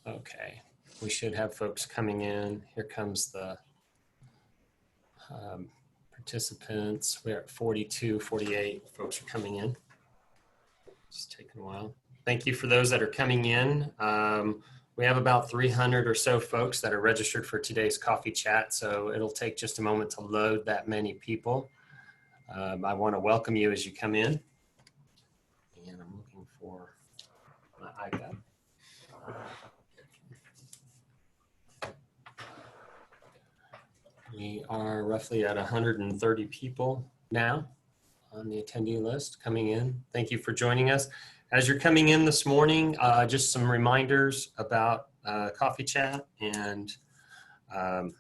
Okay, we should have folks coming in. Here comes the participants. We're at 42, 48 folks are coming in. It's taking a while. Thank you for those that are coming in. We have about 300 or so folks that are registered for today's coffee chat, so it'll take just a moment to load that many people. I want to welcome you as you come in. And I'm looking for my iPad. We are roughly at 130 people now on the attendee list coming in. Thank you for joining us. As you're coming in this morning, just some reminders about coffee chat and how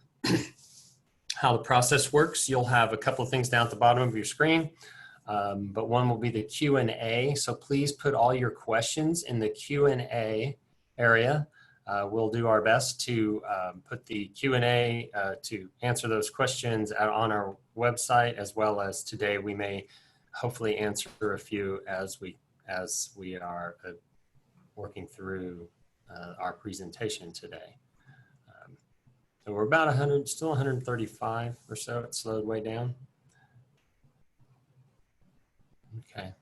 the process works. You'll have a couple of things down at the bottom of your screen, but one will be the Q&A. So please put all your questions in the Q&A area. We'll do our best to put the Q&A to answer those questions out on our website, as well as today we may hopefully answer a few as we are working through our presentation today. So we're about 100, still 135 or so. It slowed way down. Okay.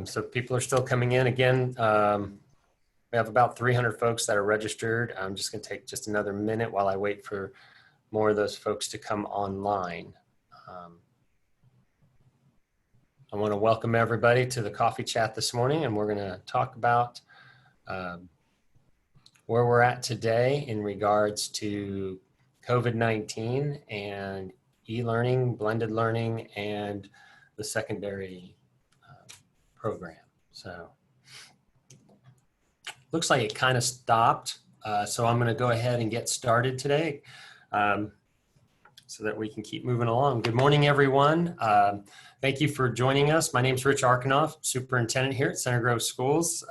So people are still coming in. Again, we have about 300 folks that are registered. I'm just going to take just another minute while I wait for more of those folks to come online. I want to welcome everybody to the coffee chat this morning, and we're going to talk about where we're at today in regards to COVID-19 and e-learning, blended learning, and the secondary program. So looks like it kind of stopped. So I'm going to go ahead and get started today so that we can keep moving along. Good morning, everyone. Thank you for joining us. My name is Rich Arkanoff, Superintendent here at Center Grove Schools.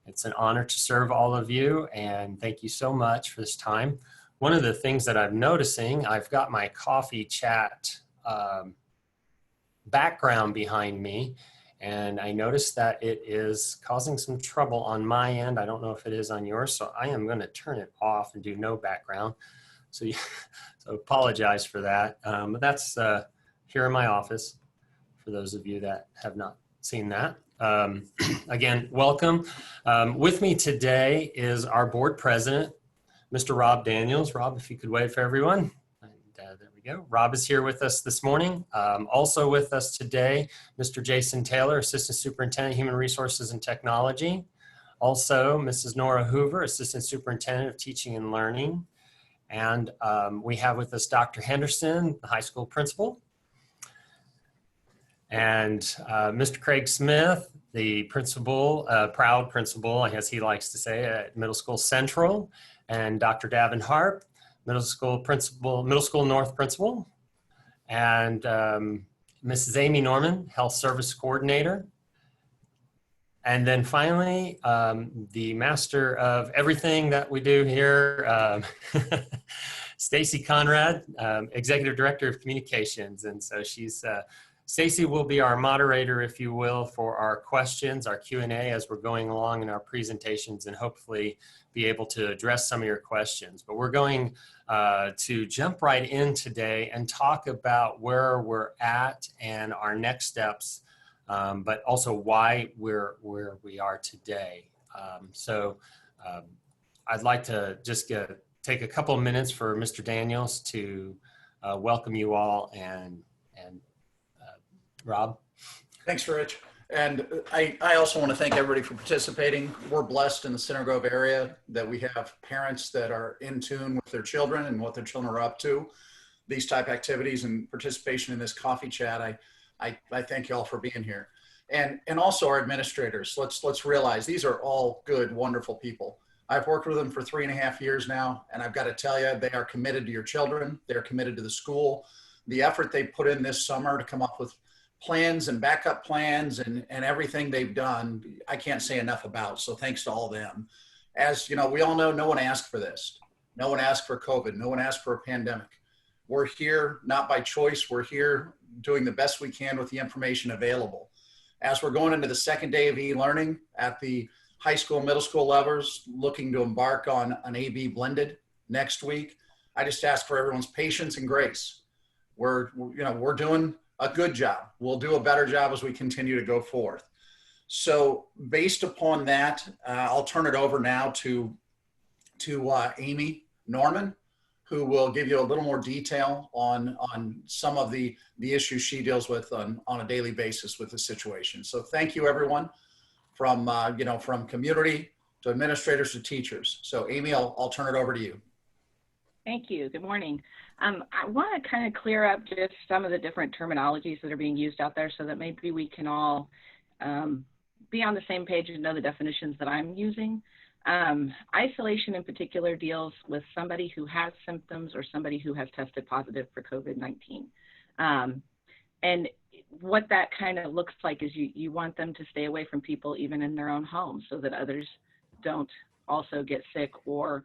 It's an honor to serve all of you, and thank you so much for this time. One of the things that I'm noticing, I've got my coffee chat background behind me, and I noticed that it is causing some trouble on my end. I don't know if it is on yours, so I am going to turn it off and do no background. So, so apologize for that. But that's here in my office for those of you that have not seen that. Again, welcome. With me today is our board president, Mr. Rob Daniels. Rob, if you could wave for everyone. And, there we go. Rob is here with us this morning. Also with us today, Mr. Jason Taylor, Assistant Superintendent, Human Resources and Technology. Also, Mrs. Nora Hoover, Assistant Superintendent of Teaching and Learning. And we have with us Dr. Henderson, the high school principal. And Mr. Craig Smith, the principal, proud principal, I guess he likes to say, at Middle School Central. And Dr. Davin Harp, Middle School principal, Middle School North principal. And Mrs. Amy Norman, Health Service Coordinator. And then finally, the master of everything that we do here, Stacy Conrad, Executive Director of Communications. And so she's, Stacy will be our moderator, if you will, for our questions, our Q&A as we're going along in our presentations, and hopefully be able to address some of your questions. But we're going to jump right in today and talk about where we're at and our next steps. But also why we're where we are today. I'd like to just take a couple of minutes for Mr. Daniels to welcome you all, and Rob. Thanks, Rich. And I also want to thank everybody for participating. We're blessed in the Center Grove area that we have parents that are in tune with their children and what their children are up to. These type activities and participation in this coffee chat, I thank you all for being here. And also our administrators. Let's realize these are all good, wonderful people. I've worked with them for 3.5 years now, and I've got to tell you, they are committed to your children. They're committed to the school. The effort they put in this summer to come up with plans and backup plans and everything they've done, I can't say enough about. So thanks to all of them. As you know, we all know no one asked for this. No one asked for COVID. No one asked for a pandemic. We're here not by choice. We're here doing the best we can with the information available. As we're going into the second day of e-learning at the high school, middle school levels looking to embark on an AB blended next week. I just ask for everyone's patience and grace. We're doing a good job. We'll do a better job as we continue to go forth. So based upon that, I'll turn it over now to Amy Norman, who will give you a little more detail on some of the issues she deals with on a daily basis with the situation. So thank you, everyone, from from community to administrators to teachers. So Amy, I'll turn it over to you. Thank you. Good morning. I want to kind of clear up just some of the different terminologies that are being used out there so that maybe we can all be on the same page and know the definitions that I'm using. Isolation in particular deals with somebody who has symptoms or somebody who has tested positive for COVID-19. And what that kind of looks like is you want them to stay away from people even in their own home so that others don't also get sick or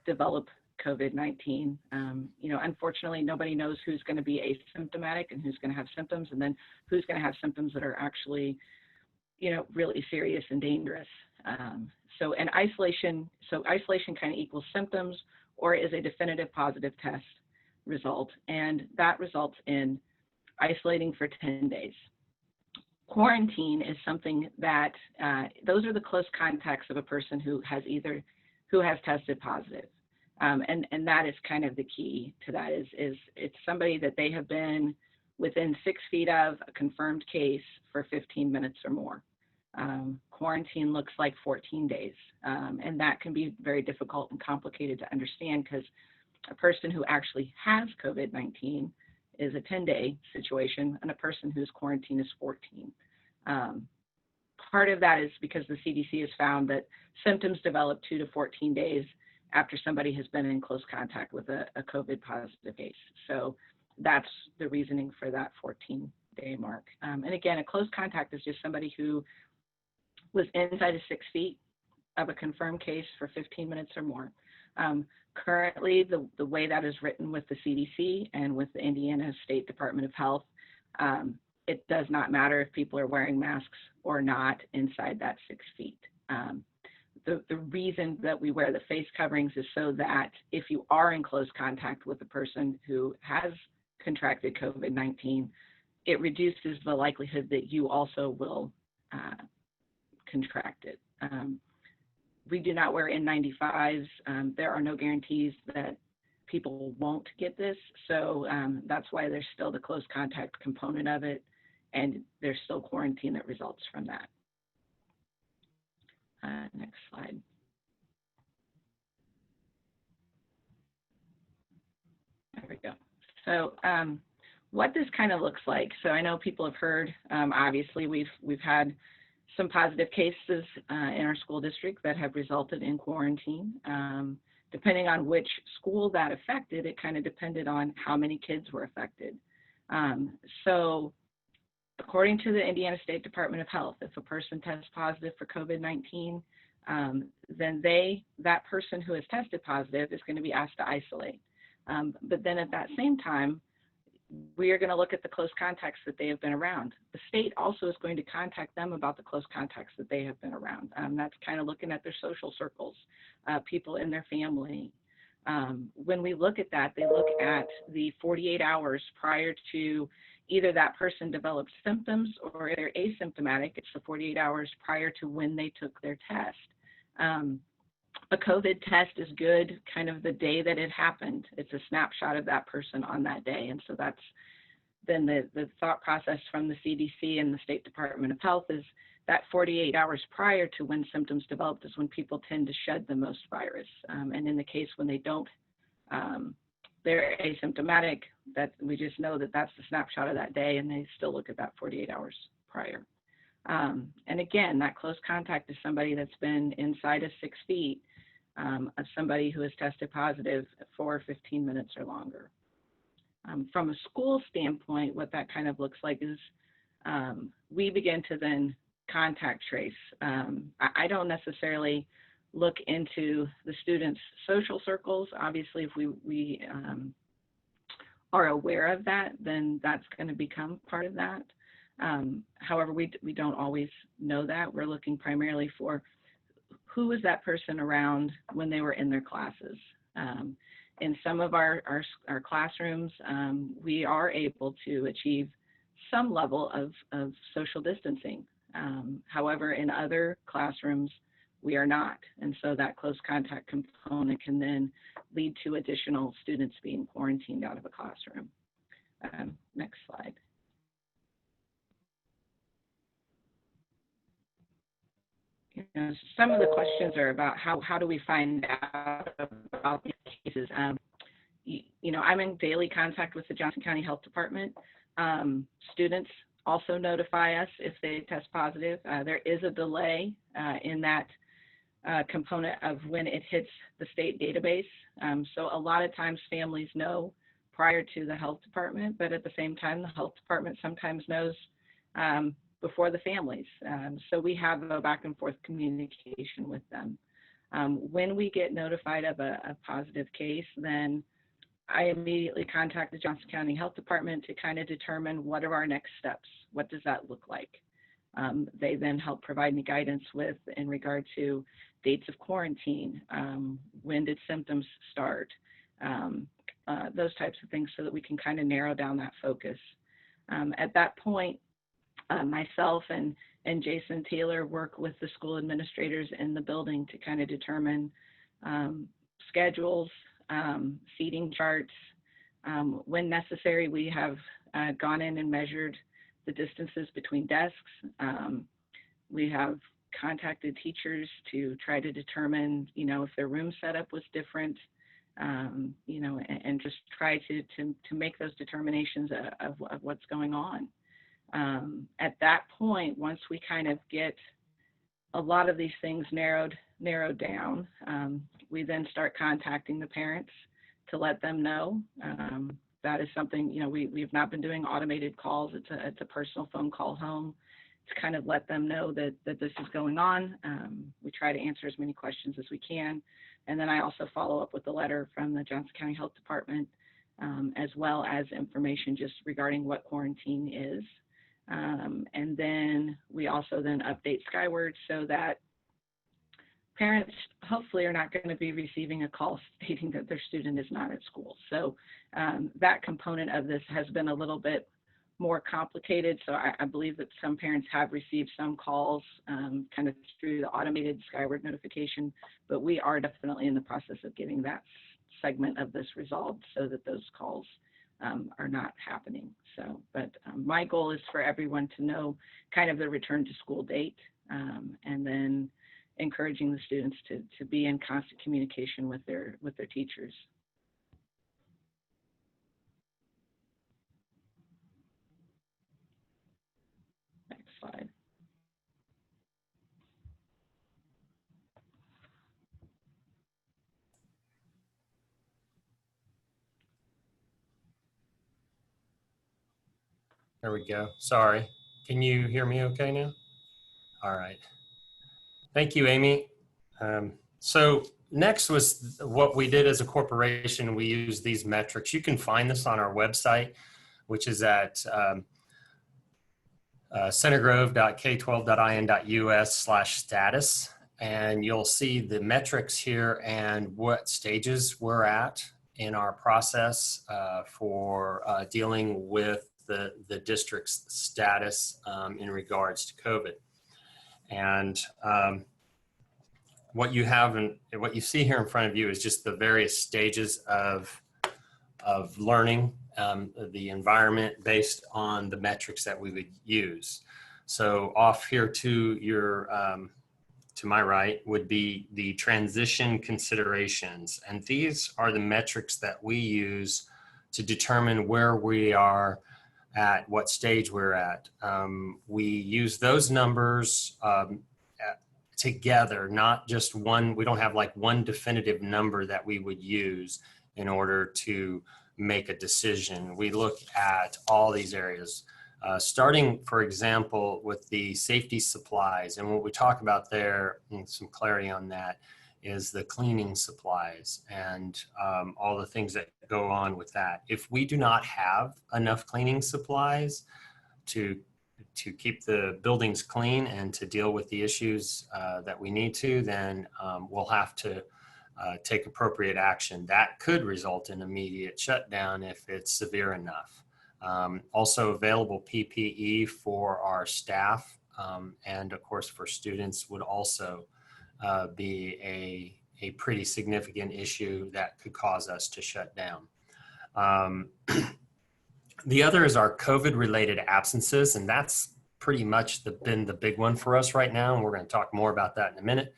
develop COVID-19. Unfortunately, nobody knows who's going to be asymptomatic and who's going to have symptoms, and then who's going to have symptoms that are actually, really serious and dangerous. So isolation kind of equals symptoms or is a definitive positive test result, and that results in isolating for 10 days. Quarantine is something that those are the close contacts of a person who has tested positive. And that is kind of the key to that is it's somebody that they have been within 6 feet of a confirmed case for 15 minutes or more. Quarantine looks like 14 days. And that can be very difficult and complicated to understand because a person who actually has COVID-19 is a 10-day situation and a person whose quarantine is 14. Part of that is because the CDC has found that symptoms develop 2 to 14 days after somebody has been in close contact with a COVID positive case. So that's the reasoning for that 14-day mark. And again, a close contact is just somebody who was inside of 6 feet of a confirmed case for 15 minutes or more. Currently, the way that is written with the CDC and with the Indiana State Department of Health, it does not matter if people are wearing masks or not inside that 6 feet. The reason that we wear the face coverings is so that if you are in close contact with a person who has contracted COVID-19, it reduces the likelihood that you also will contract it. We do not wear N95s. There are no guarantees that people won't get this. So that's why there's still the close contact component of it, and there's still quarantine that results from that. Next slide. There we go. So what this kind of looks like. So I know people have heard, obviously we've had some positive cases in our school district that have resulted in quarantine. Depending on which school that affected, it kind of depended on how many kids were affected. So according to the Indiana State Department of Health, if a person tests positive for COVID-19, then that person who has tested positive is going to be asked to isolate. But then at that same time, we are going to look at the close contacts that they have been around. The state also is going to contact them about the close contacts that they have been around. That's kind of looking at their social circles, people in their family. When we look at that, they look at the 48 hours prior to either that person developed symptoms or if they're asymptomatic, it's the 48 hours prior to when they took their test. A COVID test is good kind of the day that it happened. It's a snapshot of that person on that day. And so that's then the thought process from the CDC and the State Department of Health is that 48 hours prior to when symptoms developed is when people tend to shed the most virus. And in the case when they don't, they're asymptomatic, that we just know that that's the snapshot of that day, and they still look at that 48 hours prior. And again, that close contact is somebody that's been inside of 6 feet of somebody who has tested positive for 15 minutes or longer. From a school standpoint, what that kind of looks like is we begin to then contact trace. I don't necessarily look into the students' social circles. Obviously, if we are aware of that, then that's going to become part of that. However, we don't always know that. We're looking primarily for who was that person around when they were in their classes. In some of our classrooms, we are able to achieve some level of social distancing. However, in other classrooms, we are not. And so that close contact component can then lead to additional students being quarantined out of a classroom. Next slide. You know, some of the questions are about how do we find out about these cases. You know, I'm in daily contact with the Johnson County Health Department. Students also notify us if they test positive. There is a delay in that component of when it hits the state database. So a lot of times families know prior to the health department, but at the same time, the health department sometimes knows before the families. So we have a back and forth communication with them. When we get notified of a positive case, then I immediately contact the Johnson County Health Department to kind of determine what are our next steps. What does that look like? They then help provide me guidance with in regard to dates of quarantine, when did symptoms start, those types of things so that we can kind of narrow down that focus. At that point, myself and Jason Taylor work with the school administrators in the building to kind of determine schedules, seating charts. When necessary, we have gone in and measured the distances between desks. We have contacted teachers to try to determine, you know, if their room setup was different, you know, and just try to make those determinations of what's going on. At that point, once we kind of get a lot of these things narrowed down, we then start contacting the parents to let them know. That is something, you know, we've not been doing automated calls. It's a personal phone call home to kind of let them know that this is going on. We try to answer as many questions as we can. And then I also follow up with a letter from the Johnson County Health Department, as well as information just regarding what quarantine is. And then we also then update Skyward so that parents hopefully are not going to be receiving a call stating that their student is not at school. So that component of this has been a little bit more complicated. So I believe that some parents have received some calls kind of through the automated Skyward notification, but we are definitely in the process of getting that segment of this resolved so that those calls are not happening. So, but my goal is for everyone to know kind of the return to school date, and then encouraging the students to be in constant communication with their teachers. Next slide. There we go. Sorry. Can you hear me okay now? All right. Thank you, Amy. So next was what we did as a corporation. We use these metrics. You can find this on our website, which is at centergrove.k12.in.us/status. And you'll see the metrics here and what stages we're at in our process for dealing with the district's status in regards to COVID. And what you have and what you see here in front of you is just the various stages of learning, the environment based on the metrics that we would use. So off here to your to my right would be the transition considerations, and these are the metrics that we use to determine where we are at, what stage we're at. We use those numbers together, not just one. We don't have like one definitive number that we would use in order to make a decision. We look at all these areas, starting, for example, with the safety supplies. And what we talk about there, and some clarity on that, is the cleaning supplies and all the things that go on with that. If we do not have enough cleaning supplies to to keep the buildings clean and to deal with the issues that we need to, then we'll have to take appropriate action. That could result in immediate shutdown if it's severe enough. Also available PPE for our staff and of course for students would also be a pretty significant issue that could cause us to shut down. The other is our COVID-related absences, and that's pretty much been the big one for us right now, and we're going to talk more about that in a minute.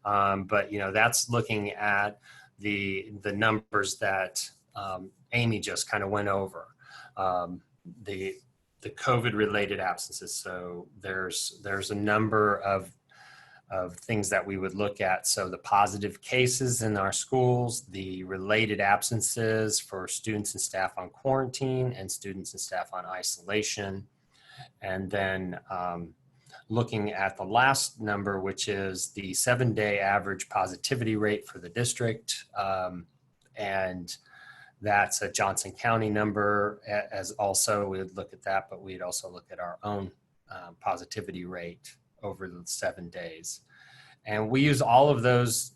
But that's looking at the numbers that Amy just kind of went over, the COVID-related absences. So there's a number of things that we would look at. So the positive cases in our schools, the related absences for students and staff on quarantine and students and staff on isolation. And then looking at the last number, which is the 7-day average positivity rate for the district. And that's a Johnson County number as also, we would look at that, but we'd also look at our own positivity rate over the 7 days. And we use all of those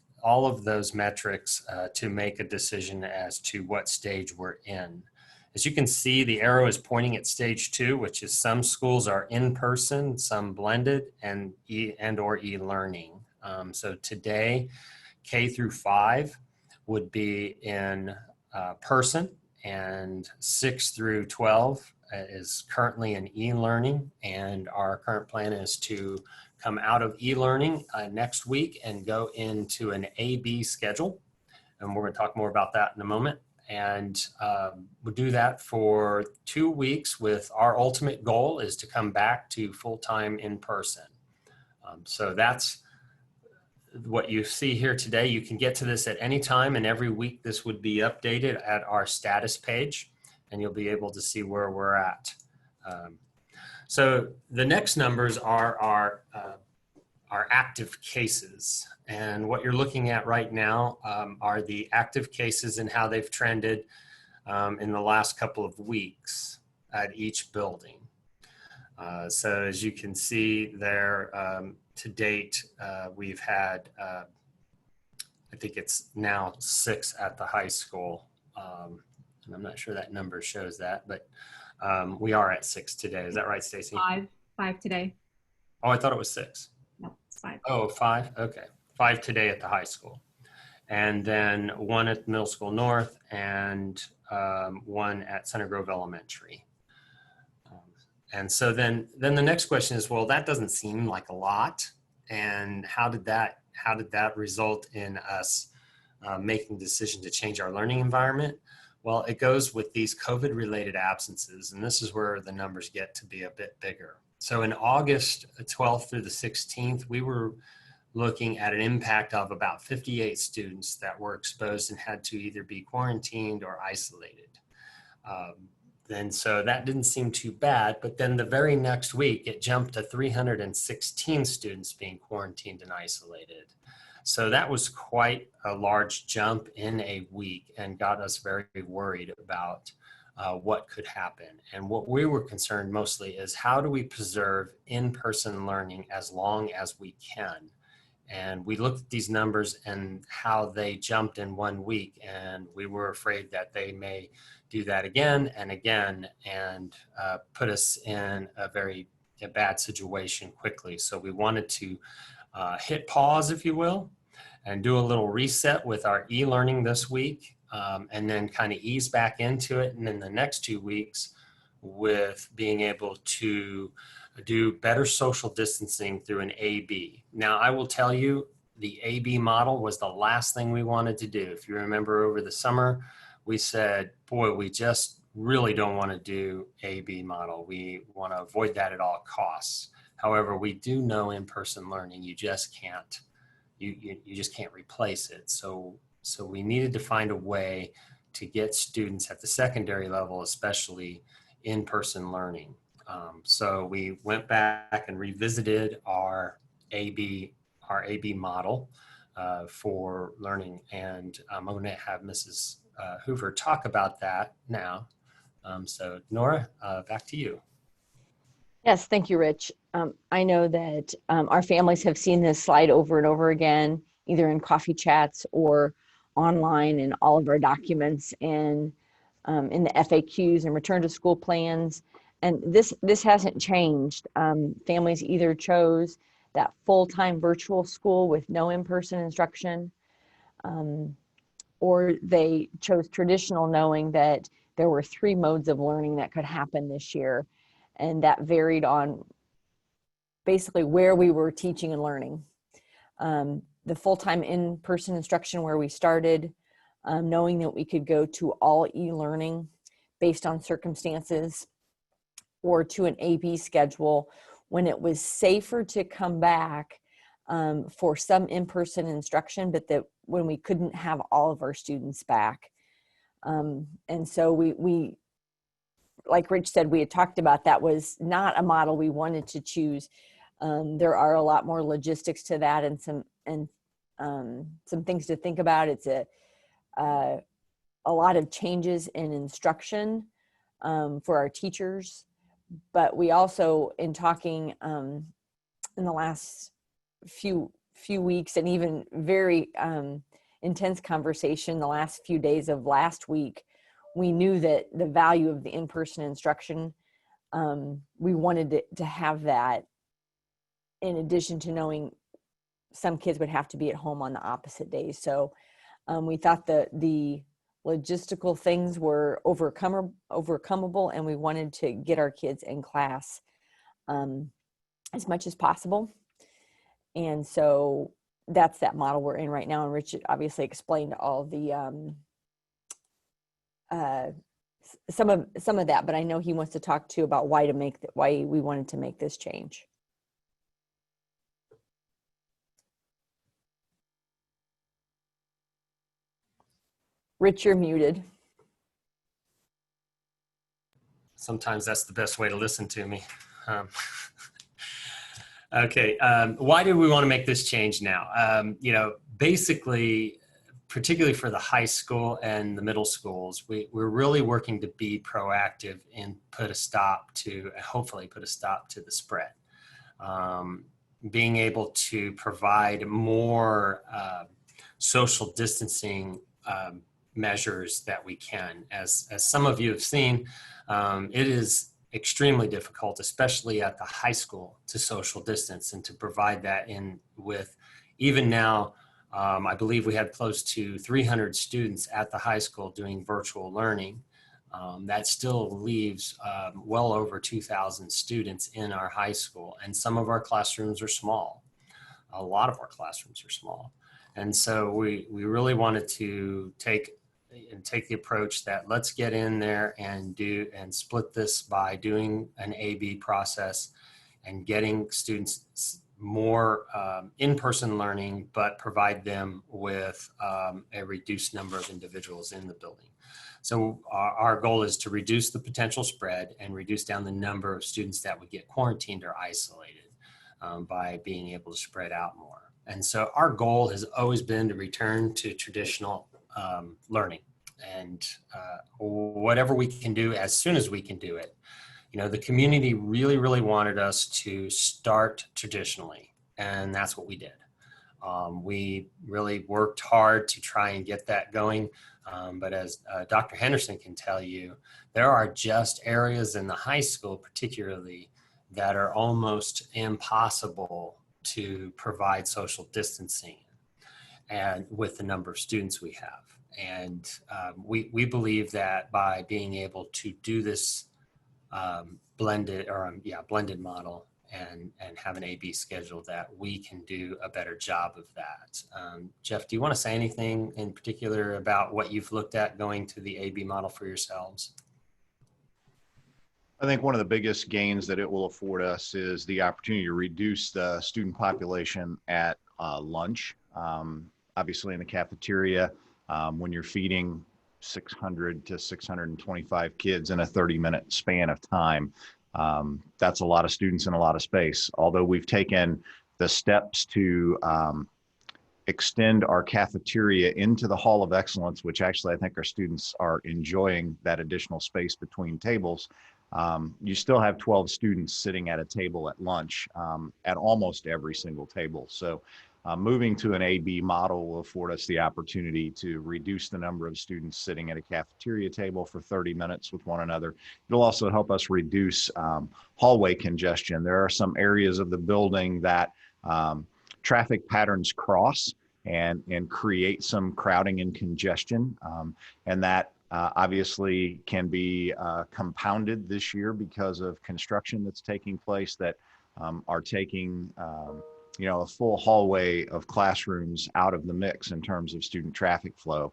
metrics to make a decision as to what stage we're in. As you can see, the arrow is pointing at stage 2, which is some schools are in person, some blended, and or e-learning. So today, K through 5 would be in person, and 6 through 12 is currently in e-learning, and our current plan is to come out of e-learning next week and go into an A-B schedule. And we're going to talk more about that in a moment. And we'll do that for 2 weeks with our ultimate goal is to come back to full-time in person. So that's what you see here today. You can get to this at any time, and every week this would be updated at our status page, and you'll be able to see where we're at. So the next numbers are our active cases. And what you're looking at right now are the active cases and how they've trended in the last couple of weeks at each building. So as you can see there, to date, we've had, I think it's now 6 at the high school. And I'm not sure that number shows that, but we are at 6 today. Is that right, Stacy? 5 today. Oh, I thought it was 6. No, it's 5. Oh, 5? Okay. 5 today at the high school. And then 1 at Middle School North and 1 at Center Grove Elementary. And so then the next question is, well, that doesn't seem like a lot. And how did that result in us making the decision to change our learning environment? Well, it goes with these COVID-related absences, and this is where the numbers get to be a bit bigger. So in August 12th through the 16th, we were looking at an impact of about 58 students that were exposed and had to either be quarantined or isolated. And so that didn't seem too bad, but then the very next week, it jumped to 316 students being quarantined and isolated. So that was quite a large jump in a week and got us very worried about what could happen. And what we were concerned mostly is how do we preserve in-person learning as long as we can? And we looked at these numbers and how they jumped in 1 week, and we were afraid that they may do that again and again and put us in a bad situation quickly. So we wanted to hit pause, if you will, and do a little reset with our e-learning this week, and then kind of ease back into it. And then the next 2 weeks with being able to do better social distancing through an A-B. Now, I will tell you, the A-B model was the last thing we wanted to do. If you remember over the summer, we said, boy, we just really don't want to do A-B model. We want to avoid that at all costs. However, we do know in-person learning, you just can't, you just can't replace it. So we needed to find a way to get students at the secondary level, especially in-person learning. So we went back and revisited our AB model for learning, and I'm going to have Mrs. Hoover talk about that now. So Nora, back to you. Yes, thank you, Rich. I know that our families have seen this slide over and over again, either in coffee chats or online in all of our documents and in the FAQs and return to school plans. And this hasn't changed. Families either chose that full-time virtual school with no in-person instruction, or they chose traditional, knowing that there were 3 modes of learning that could happen this year. And that varied on basically where we were teaching and learning. The full-time in-person instruction where we started, knowing that we could go to all e-learning based on circumstances, or to an AB schedule when it was safer to come back for some in-person instruction, but that when we couldn't have all of our students back. And so we, like Rich said, we had talked about, that was not a model we wanted to choose. There are a lot more logistics to that, and some things to think about. It's a lot of changes in instruction for our teachers, but we also, in talking in the last few weeks, and even very intense conversation the last few days of last week, we knew that the value of the in-person instruction, we wanted to have that, in addition to knowing some kids would have to be at home on the opposite days. So we thought the logistical things were overcomable, and we wanted to get our kids in class as much as possible. And so that's that model we're in right now. And Richard obviously explained all the some of that, but I know he wants to talk too about why we wanted to make this change. Rich, you're muted. Sometimes that's the best way to listen to me. Okay, why do we want to make this change now? Basically, particularly for the high school and the middle schools, we're really working to be proactive and hopefully put a stop to the spread. Being able to provide more social distancing measures that we can. As some of you have seen, it is extremely difficult, especially at the high school, to social distance and to provide that in with, even now, I believe we had close to 300 students at the high school doing virtual learning. That still leaves well over 2,000 students in our high school, and some of our classrooms are small. A lot of our classrooms are small. And so we really wanted to take the approach that let's get in there and split this by doing an A/B process and getting students more in-person learning, but provide them with a reduced number of individuals in the building. So our goal is to reduce the potential spread and reduce down the number of students that would get quarantined or isolated by being able to spread out more. And so our goal has always been to return to traditional learning, and whatever we can do as soon as we can do it. The community really, really wanted us to start traditionally, and that's what we did. We really worked hard to try and get that going, but as Dr. Henderson can tell you, there are just areas in the high school particularly that are almost impossible to provide social distancing and with the number of students we have. And we believe that by being able to do this blended model and have an A/B schedule, that we can do a better job of that. Jeff, do you want to say anything in particular about what you've looked at going to the A/B model for yourselves? I think one of the biggest gains that it will afford us is the opportunity to reduce the student population at lunch. Obviously in the cafeteria, when you're feeding 600 to 625 kids in a 30-minute span of time, that's a lot of students in a lot of space. Although we've taken the steps to extend our cafeteria into the Hall of Excellence, which actually I think our students are enjoying that additional space between tables. you still have 12 students sitting at a table at lunch at almost every single table. So moving to an A-B model will afford us the opportunity to reduce the number of students sitting at a cafeteria table for 30 minutes with one another. It'll also help us reduce hallway congestion. There are some areas of the building that traffic patterns cross and create some crowding and congestion, and that obviously can be compounded this year because of construction that's taking place that are taking a full hallway of classrooms out of the mix in terms of student traffic flow.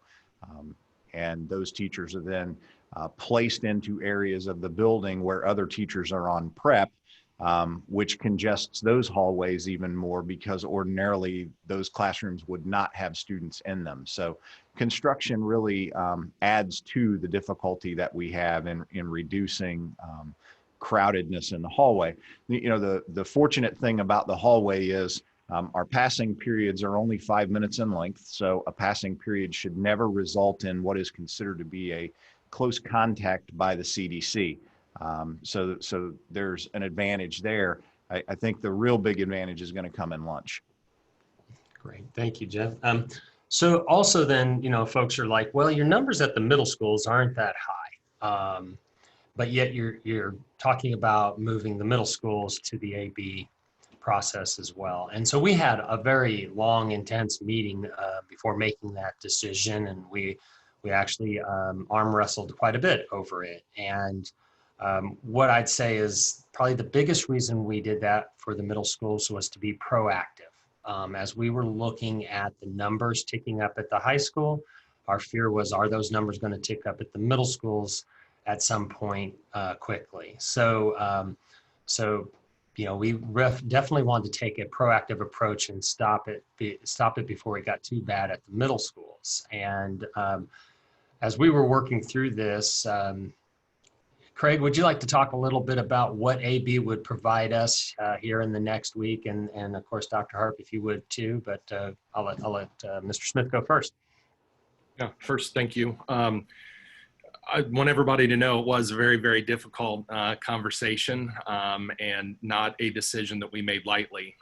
And those teachers are then placed into areas of the building where other teachers are on prep, which congests those hallways even more because ordinarily those classrooms would not have students in them. So construction really adds to the difficulty that we have in reducing crowdedness in the hallway. The fortunate thing about the hallway is our passing periods are only 5 minutes in length. So a passing period should never result in what is considered to be a close contact by the CDC. So there's an advantage there. I think the real big advantage is going to come in lunch. Great, thank you, Jeff. So also then, folks are like, well, your numbers at the middle schools aren't that high, but yet you're talking about moving the middle schools to the AB process as well. And so we had a very long, intense meeting before making that decision, and we actually arm wrestled quite a bit over it. And what I'd say is probably the biggest reason we did that for the middle schools was to be proactive. As we were looking at the numbers ticking up at the high school, our fear was, are those numbers going to tick up at the middle schools at some point quickly? So we definitely wanted to take a proactive approach and stop it before it got too bad at the middle schools. And as we were working through this, Craig, would you like to talk a little bit about what AB would provide us here in the next week? And of course, Dr. Harp, if you would too, but I'll let Mr. Smith go first. Yeah, first, thank you. I want everybody to know it was a very, very difficult conversation and not a decision that we made lightly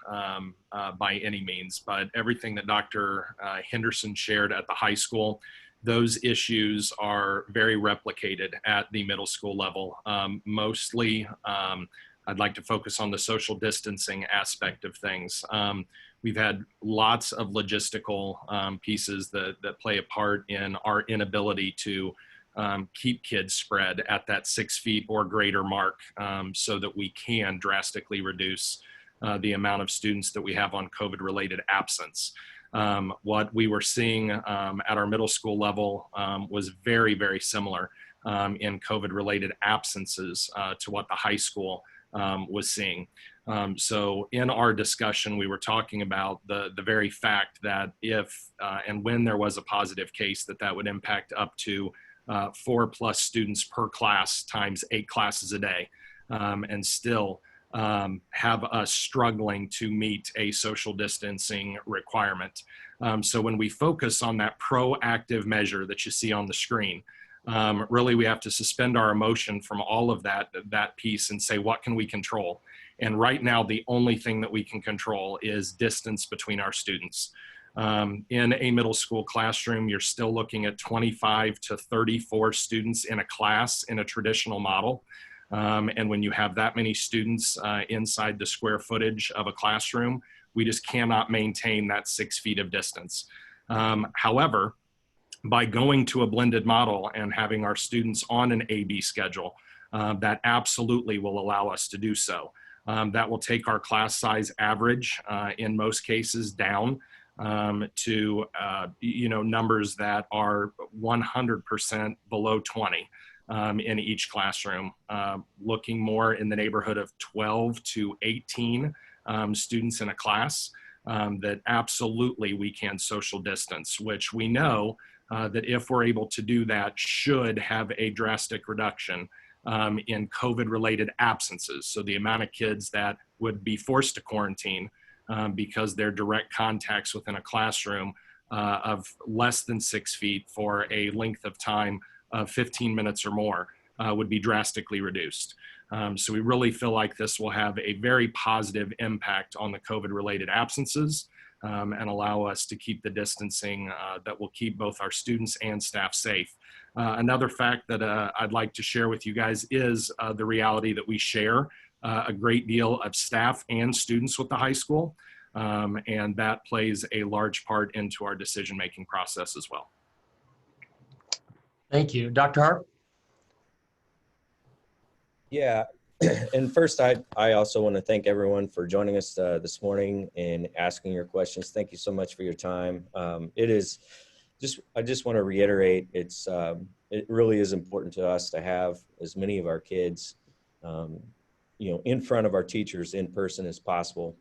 by any means, but everything that Dr. Henderson shared at the high school, those issues are very replicated at the middle school level. Mostly, I'd like to focus on the social distancing aspect of things. We've had lots of logistical pieces that play a part in our inability to keep kids spread at that 6 feet or greater mark so that we can drastically reduce the amount of students that we have on COVID-related absence. What we were seeing at our middle school level was very, very similar in COVID-related absences to what the high school was seeing. So in our discussion, we were talking about the very fact that if and when there was a positive case, that would impact up to 4+ students per class times 8 classes a day, and still have us struggling to meet a social distancing requirement. So when we focus on that proactive measure that you see on the screen, really we have to suspend our emotion from all of that piece and say, what can we control? And right now, the only thing that we can control is distance between our students. In a middle school classroom, you're still looking at 25 to 34 students in a class in a traditional model. And when you have that many students inside the square footage of a classroom, we just cannot maintain that 6 feet of distance. However, by going to a blended model and having our students on an AB schedule, that absolutely will allow us to do so. That will take our class size average in most cases down to numbers that are 100% below 20 in each classroom, looking more in the neighborhood of 12 to 18 students in a class, that absolutely we can social distance, which we know that if we're able to do that should have a drastic reduction in COVID-related absences. So the amount of kids that would be forced to quarantine because they're direct contacts within a classroom of less than 6 feet for a length of time of 15 minutes or more would be drastically reduced. So we really feel like this will have a very positive impact on the COVID-related absences and allow us to keep the distancing that will keep both our students and staff safe. Another fact that I'd like to share with you guys is the reality that we share a great deal of staff and students with the high school, and that plays a large part into our decision-making process as well. Thank you. Dr. Harp? Yeah, and first, I also want to thank everyone for joining us this morning and asking your questions. Thank you so much for your time. It is I just want to reiterate, it really is important to us to have as many of our kids, in front of our teachers in person as possible.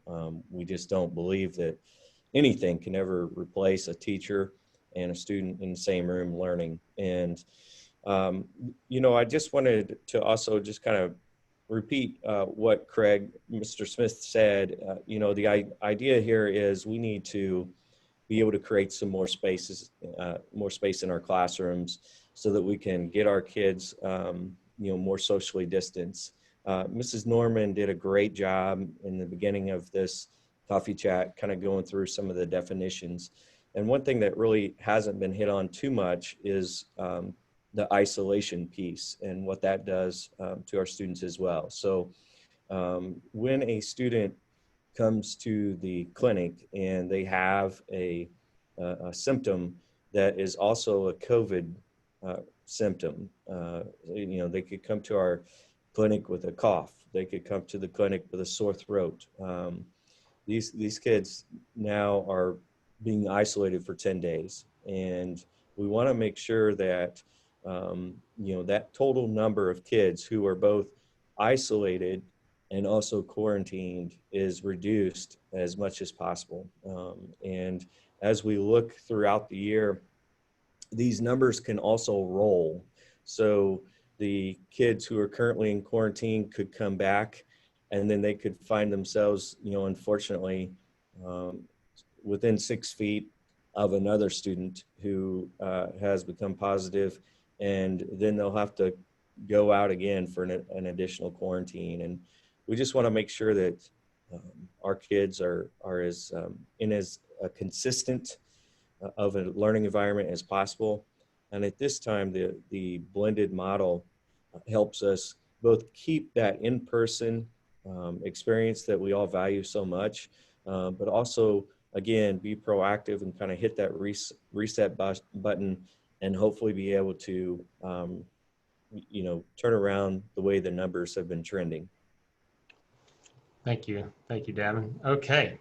We just don't believe that anything can ever replace a teacher and a student in the same room learning. And I just wanted to also just kind of repeat what Mr. Smith said. The idea here is we need to be able to create some more space in our classrooms so that we can get our kids, more socially distanced. Mrs. Norman did a great job in the beginning of this coffee chat, kind of going through some of the definitions. And one thing that really hasn't been hit on too much is the isolation piece and what that does to our students as well. So when a student comes to the clinic and they have a symptom that is also a COVID symptom, they could come to our clinic with a cough. They could come to the clinic with a sore throat. These kids now are being isolated for 10 days. And we want to make sure that, that total number of kids who are both isolated and also quarantined is reduced as much as possible. And as we look throughout the year, these numbers can also roll. So the kids who are currently in quarantine could come back, and then they could find themselves, unfortunately, within 6 feet of another student who has become positive, and then they'll have to go out again for an additional quarantine. And we just want to make sure that our kids are as in as consistent of a learning environment as possible. And at this time, the blended model helps us both keep that in-person experience that we all value so much, but also, again, be proactive and kind of hit that reset button and hopefully be able to, turn around the way the numbers have been trending. Thank you. Thank you, Davin. Okay.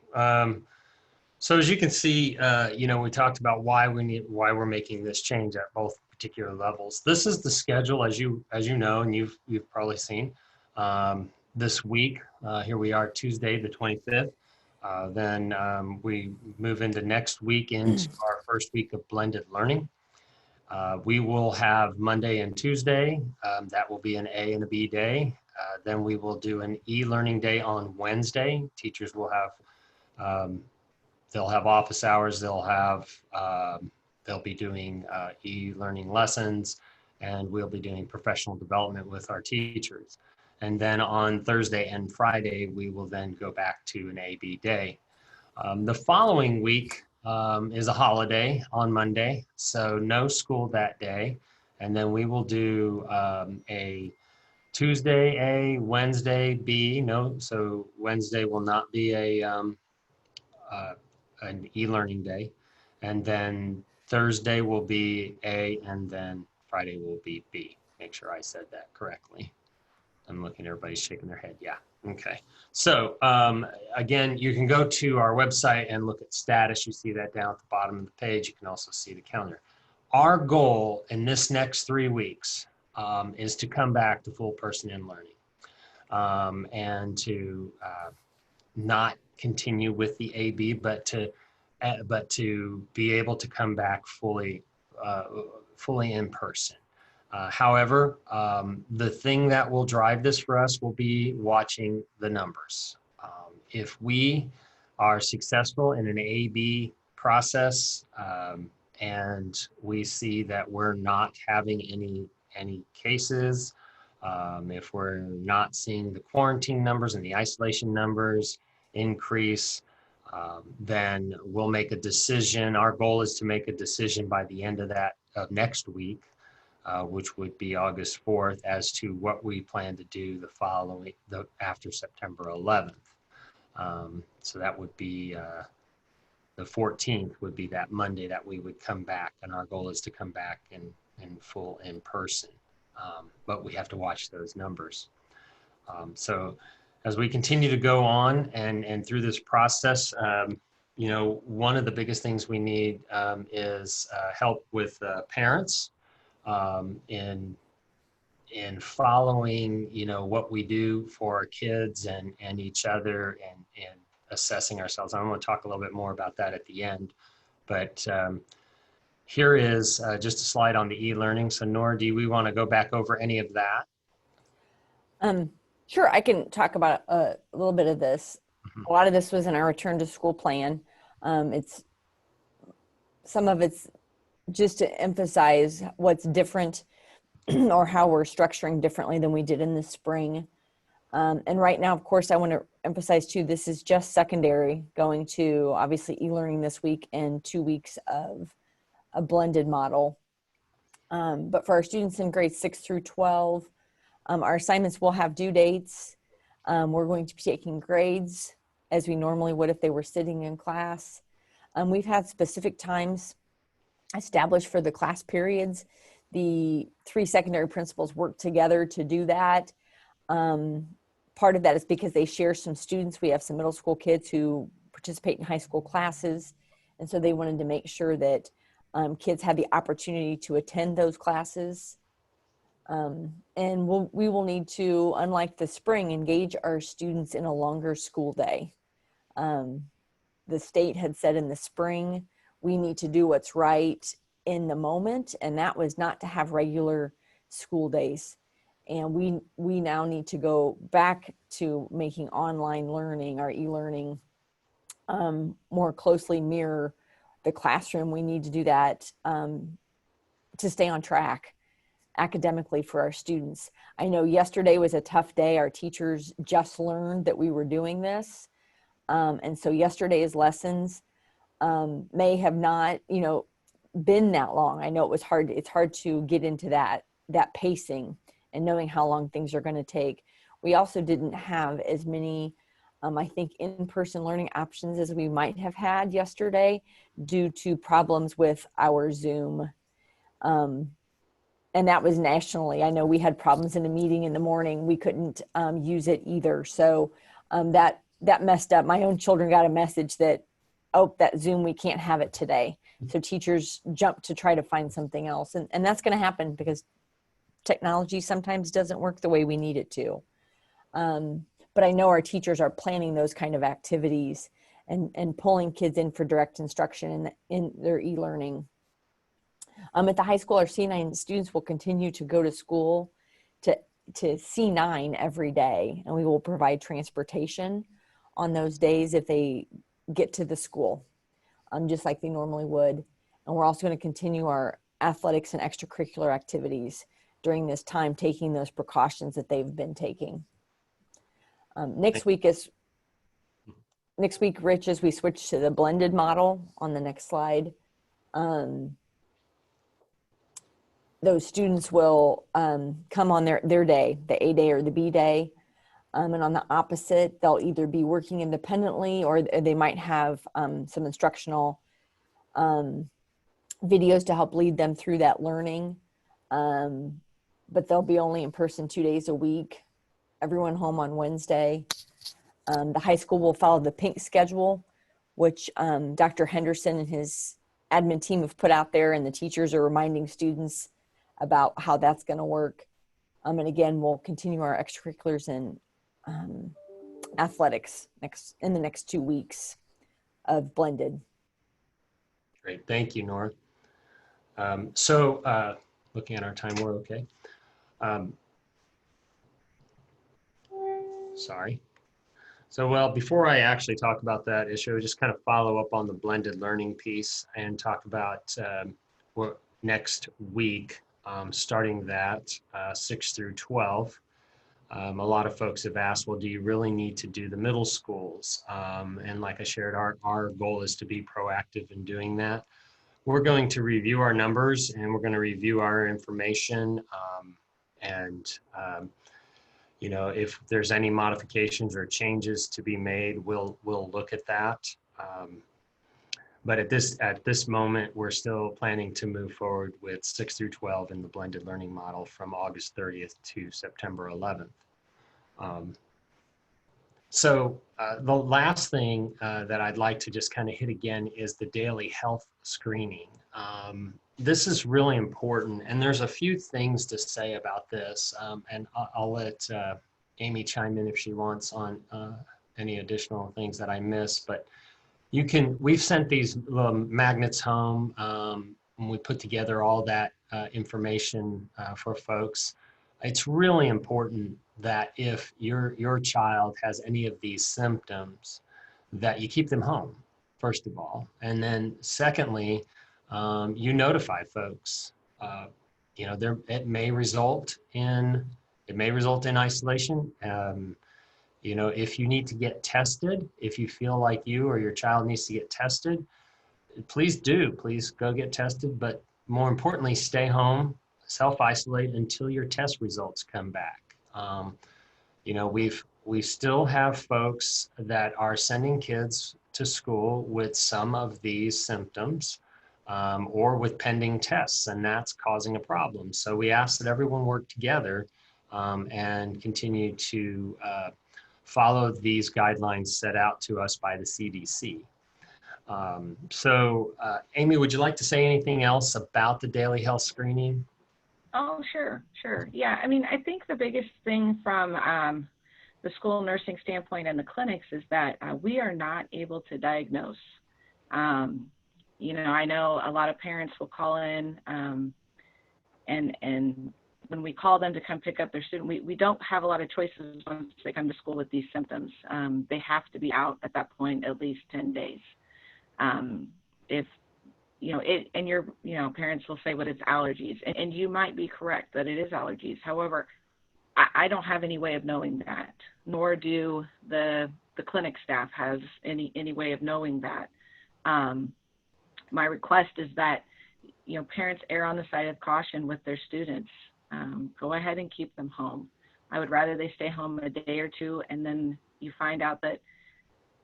So as you can see, we talked about why we're making this change at both particular levels. This is the schedule, as you know, and you've probably seen. This week, here we are, Tuesday, the 25th. Then we move into next week into our first week of blended learning. We will have Monday and Tuesday. That will be an A and a B day. Then we will do an e-learning day on Wednesday. Teachers will have, they'll have office hours. They'll be doing e-learning lessons, and we'll be doing professional development with our teachers. And then on Thursday and Friday, we will then go back to an A-B day. The following week is a holiday on Monday, so no school that day. And then we will do a Tuesday A, Wednesday B. No, so Wednesday will not be an e-learning day. And then Thursday will be A, and then Friday will be B. Make sure I said that correctly. I'm looking, everybody's shaking their head. Yeah, okay. So again, you can go to our website and look at status. You see that down at the bottom of the page. You can also see the calendar. Our goal in this next 3 weeks is to come back to full person in learning and to not continue with the AB, but to be able to come back fully in person. However, the thing that will drive this for us will be watching the numbers. If we are successful in an A-B process and we see that we're not having any cases If we're not seeing the quarantine numbers and the isolation numbers increase, then we'll make a decision. Our goal is to make a decision by the end of next week, which would be August 4th, as to what we plan to do after September 11th. So that would be the 14th would be that Monday that we would come back, and our goal is to come back in full in person. But we have to watch those numbers. So as we continue to go on and through this process, one of the biggest things we need is help with parents in following, what we do for our kids and each other and assessing ourselves. I'm going to talk a little bit more about that at the end, but here is just a slide on the e-learning. So Nora, do we want to go back over any of that? Sure, I can talk about a little bit of this. Mhm. A lot of this was in our return to school plan. Some of it's just to emphasize what's different or how we're structuring differently than we did in the spring. And right now, of course, I want to emphasize too, this is just secondary, going to obviously e-learning this week and 2 weeks of a blended model. But for our students in grades 6 through 12, our assignments will have due dates. We're going to be taking grades as we normally would if they were sitting in class. We've had specific times established for the class periods. The 3 secondary principals work together to do that. Part of that is because they share some students. We have some middle school kids who participate in high school classes. And so they wanted to make sure that kids had the opportunity to attend those classes. And we will need to, unlike the spring, engage our students in a longer school day. The state had said in the spring, we need to do what's right in the moment, and that was not to have regular school days. And we now need to go back to making online learning, our e-learning, more closely mirror the classroom. We need to do that to stay on track academically for our students. I know yesterday was a tough day. Our teachers just learned that we were doing this. And so yesterday's lessons may have not, been that long. I know it was hard. It's hard to get into that pacing and knowing how long things are going to take. We also didn't have as many, I think, in-person learning options as we might have had yesterday due to problems with our Zoom. And that was nationally. I know we had problems in the meeting in the morning. We couldn't use it either. So that messed up. My own children got a message that, oh, that Zoom, we can't have it today. So teachers jumped to try to find something else. And that's going to happen because technology sometimes doesn't work the way we need it to. But I know our teachers are planning those kind of activities and pulling kids in for direct instruction in their e-learning. At the high school, our C9 students will continue to go to school to C9 every day, and we will provide transportation on those days if they get to the school, just like they normally would. And we're also going to continue our athletics and extracurricular activities during this time, taking those precautions that they've been taking. Next week, Rich, as we switch to the blended model on the next slide, those students will come on their day, the A day or the B day. And on the opposite, they'll either be working independently or they might have some instructional videos to help lead them through that learning. But they'll be only in person 2 days a week. Everyone home on Wednesday. The high school will follow the pink schedule, which Dr. Henderson and his admin team have put out there, and the teachers are reminding students about how that's going to work. And again, we'll continue our extracurriculars and athletics in the next 2 weeks of blended. Great, thank you, Nora. Looking at our time, we're okay. Sorry. So, well, before I actually talk about that issue, just kind of follow up on the blended learning piece and talk about what next week starting that 6 through 12. A lot of folks have asked, well, do you really need to do the middle schools? And like I shared, our goal is to be proactive in doing that. We're going to review our numbers and we're going to review our information. You know, if there's any modifications or changes to be made, we'll look at that. But at this moment, we're still planning to move forward with 6 through 12 in the blended learning model from August 30th to September 11th. The last thing that I'd like to just kind of hit again is the daily health screening. This is really important, and there's a few things to say about this, and I'll let Amy chime in if she wants on any additional things that I missed, but we've sent these little magnets home, and we put together all that information for folks. It's really important that if your child has any of these symptoms, that you keep them home, first of all. And then secondly, you notify folks. You know, it may result in isolation. You know, if you need to get tested, if you feel like you or your child needs to get tested, please go get tested. But more importantly, stay home, self-isolate until your test results come back. You know, we still have folks that are sending kids to school with some of these symptoms or with pending tests, and that's causing a problem. So we ask that everyone work together and continue to follow these guidelines set out to us by the CDC. Amy, would you like to say anything else about the daily health screening? Oh, sure. Yeah, I mean, I think the biggest thing from the school nursing standpoint and the clinics is that we are not able to diagnose. You know, I know a lot of parents will call in and when we call them to come pick up their student, we don't have a lot of choices once they come to school with these symptoms. They have to be out at that point at least 10 days. If you know, and your, you know, parents will say, well, it's allergies. And you might be correct that it is allergies. However, I don't have any way of knowing that, nor do the clinic staff has any way of knowing that. My request is that, you know, parents err on the side of caution with their students. Go ahead and keep them home. I would rather they stay home a day or two and then you find out that,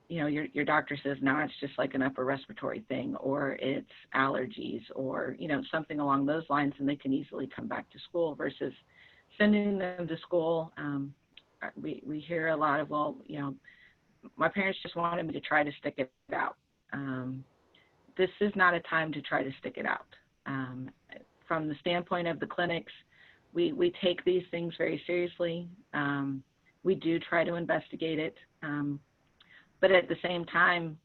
you know, your doctor says, no, it's just like an upper respiratory thing, or it's allergies, or, you know, something along those lines, and they can easily come back to school versus sending them to school. We hear a lot of, well, you know, my parents just wanted me to try to stick it out. This is not a time to try to stick it out. From the standpoint of the clinics, we take these things very seriously. We do try to investigate it. But at the same time,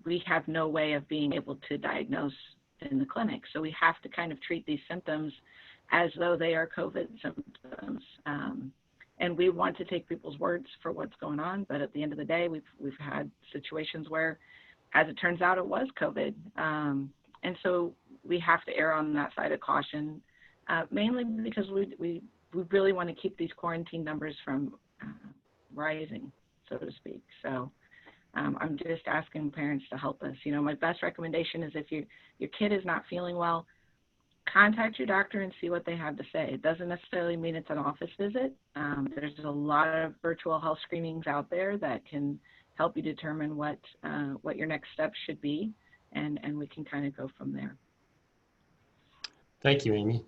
we have no way of being able to diagnose in the clinic. So we have to kind of treat these symptoms as though they are COVID symptoms. And we want to take people's words for what's going on. But at the end of the day, we've had situations where, as it turns out, it was COVID. And so we have to err on that side of caution, mainly because we really want to keep these quarantine numbers from rising, so to speak. So I'm just asking parents to help us. You know, my best recommendation is if your kid is not feeling well, contact your doctor and see what they have to say. It doesn't necessarily mean it's an office visit. There's a lot of virtual health screenings out there that can help you determine what your next steps should be, and we can kind of go from there. Thank you, Amy.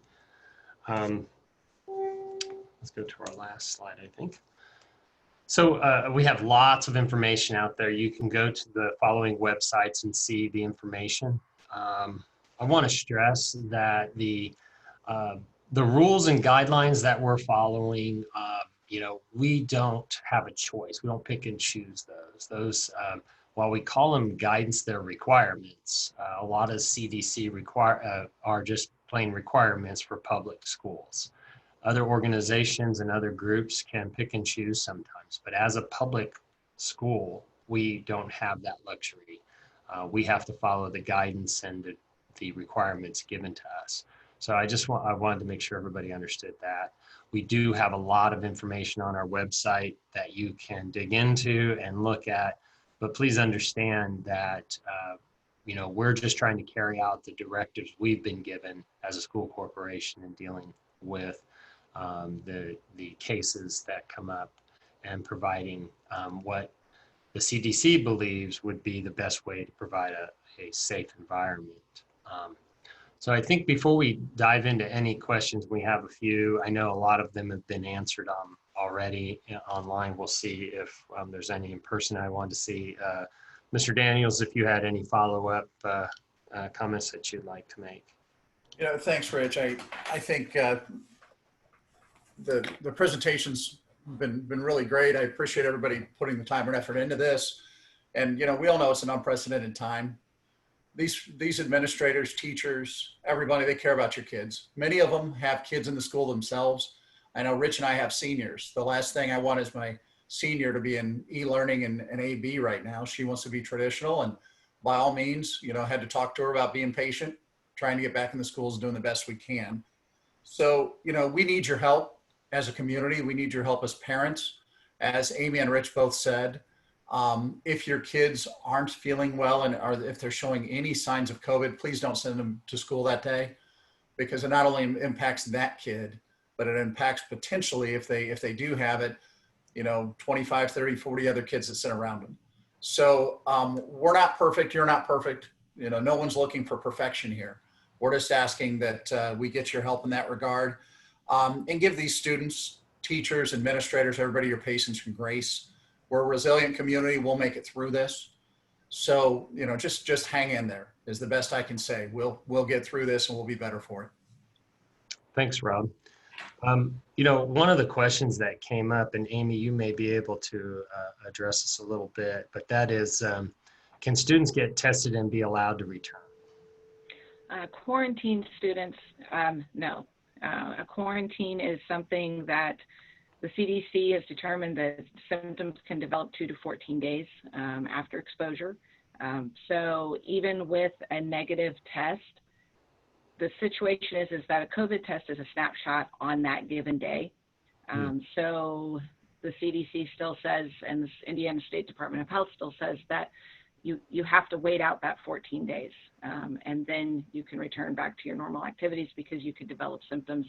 Let's go to our last slide, I think. So we have lots of information out there. You can go to the following websites and see the information. I want to stress that the rules and guidelines that we're following, you know, we don't have a choice. We don't pick and choose those. Those, while we call them guidance, they're requirements. A lot of CDC are just plain requirements for public schools. Other organizations and other groups can pick and choose sometimes, but as a public school, we don't have that luxury. We have to follow the guidance and the requirements given to us. So I wanted to make sure everybody understood that. We do have a lot of information on our website that you can dig into and look at, but please understand that, we're just trying to carry out the directives we've been given as a school corporation in dealing with the cases that come up and providing what the CDC believes would be the best way to provide a safe environment. So I think before we dive into any questions, we have a few. I know a lot of them have been answered already online. We'll see if there's any in person. I wanted to see, Mr. Daniels, if you had any follow-up comments that you'd like to make. Yeah, thanks, Rich. I think the presentation's been really great. I appreciate everybody putting the time and effort into this. And we all know it's an unprecedented time. These administrators, teachers, everybody, they care about your kids. Many of them have kids in the school themselves. I know Rich and I have seniors. The last thing I want is my senior to be in e-learning and AB right now. She wants to be traditional, and by all means, had to talk to her about being patient, trying to get back in the schools, doing the best we can. So, we need your help as a community. We need your help as parents. As Amy and Rich both said, if your kids aren't feeling well and if they're showing any signs of COVID, please don't send them to school that day, because it not only impacts that kid, but it impacts potentially, if they do have it, 25, 30, 40 other kids that sit around them. So we're not perfect. You're not perfect. No one's looking for perfection here. We're just asking that we get your help in that regard, and give these students, teachers, administrators, everybody your patience and grace. We're a resilient community. We'll make it through this. So, just hang in there is the best I can say. We'll get through this and we'll be better for it. Thanks, Rob. One of the questions that came up, and Amy, you may be able to address this a little bit, but that is, can students get tested and be allowed to return? Quarantined students, no. A quarantine is something that the CDC has determined that symptoms can develop 2 to 14 days after exposure. So even with a negative test, the situation is that a COVID test is a snapshot on that given day. So the CDC still says, and the Indiana State Department of Health still says, that you have to wait out that 14 days. And then you can return back to your normal activities, because you could develop symptoms,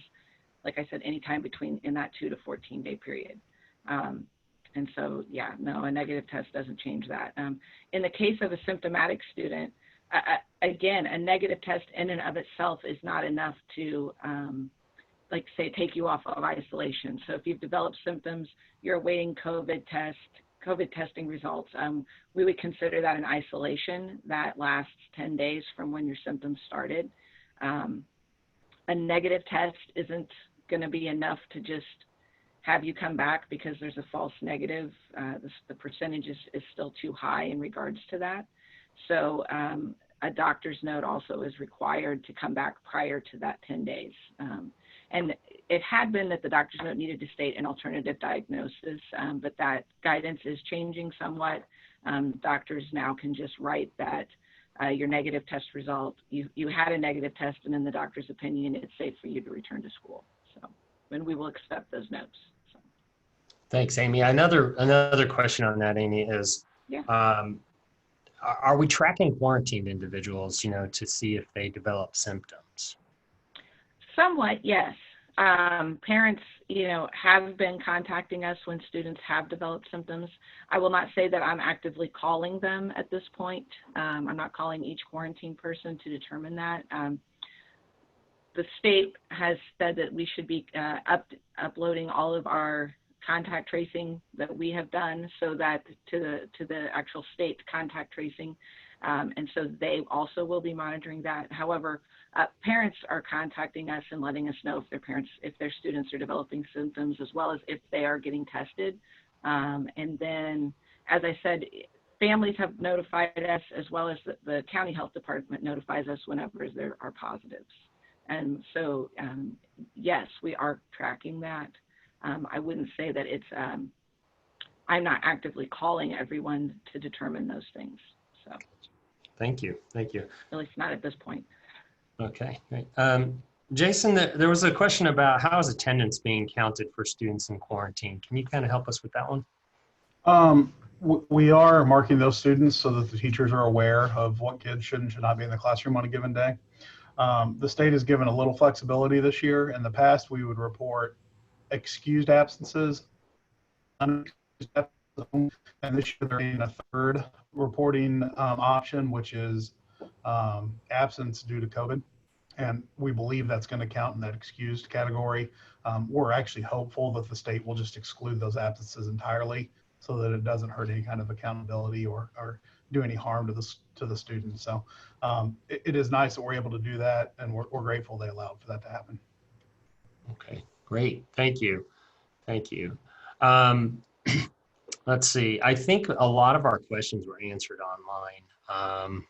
like I said, anytime in that 2 to 14 day period. And so, yeah, no, a negative test doesn't change that. In the case of a symptomatic student, again, a negative test in and of itself is not enough to, say, take you off of isolation. So if you've developed symptoms, you're awaiting COVID testing results, we would consider that an isolation that lasts 10 days from when your symptoms started. A negative test isn't going to be enough to just have you come back because there's a false negative. The percentage is still too high in regards to that. So a doctor's note also is required to come back prior to that 10 days. And it had been that the doctor's note needed to state an alternative diagnosis, but that guidance is changing somewhat. Doctors now can just write that your negative test result, you had a negative test, and in the doctor's opinion, it's safe for you to return to school. So, and we will accept those notes. So. Thanks, Amy. Another question on that, Amy, is, yeah. Are we tracking quarantined individuals, to see if they develop symptoms? Somewhat, yes. Parents, have been contacting us when students have developed symptoms. I will not say that I'm actively calling them at this point. I'm not calling each quarantine person to determine that. The state has said that we should be uploading all of our contact tracing that we have done, so that to the actual state contact tracing, and so they also will be monitoring that. However, parents are contacting us and letting us know if their students are developing symptoms, as well as if they are getting tested. And then, as I said, families have notified us, as well as the county health department notifies us whenever there are positives. And so, yes, we are tracking that. I wouldn't say that it's, I'm not actively calling everyone to determine those things. So. Thank you. At least not at this point. Okay, great. Jason, there was a question about how is attendance being counted for students in quarantine. Can you kind of help us with that one? We are marking those students so that the teachers are aware of what kids should and should not be in the classroom on a given day. The state has given a little flexibility this year. In the past, we would report excused absences, unexcused absences, and this year they're in a third reporting option, which is absence due to COVID. And we believe that's going to count in that excused category. We're actually hopeful that the state will just exclude those absences entirely so that it doesn't hurt any kind of accountability or do any harm to the students. So it is nice that we're able to do that, and we're grateful they allowed for that to happen. Okay, great. Thank you. Thank you. Let's see. I think a lot of our questions were answered online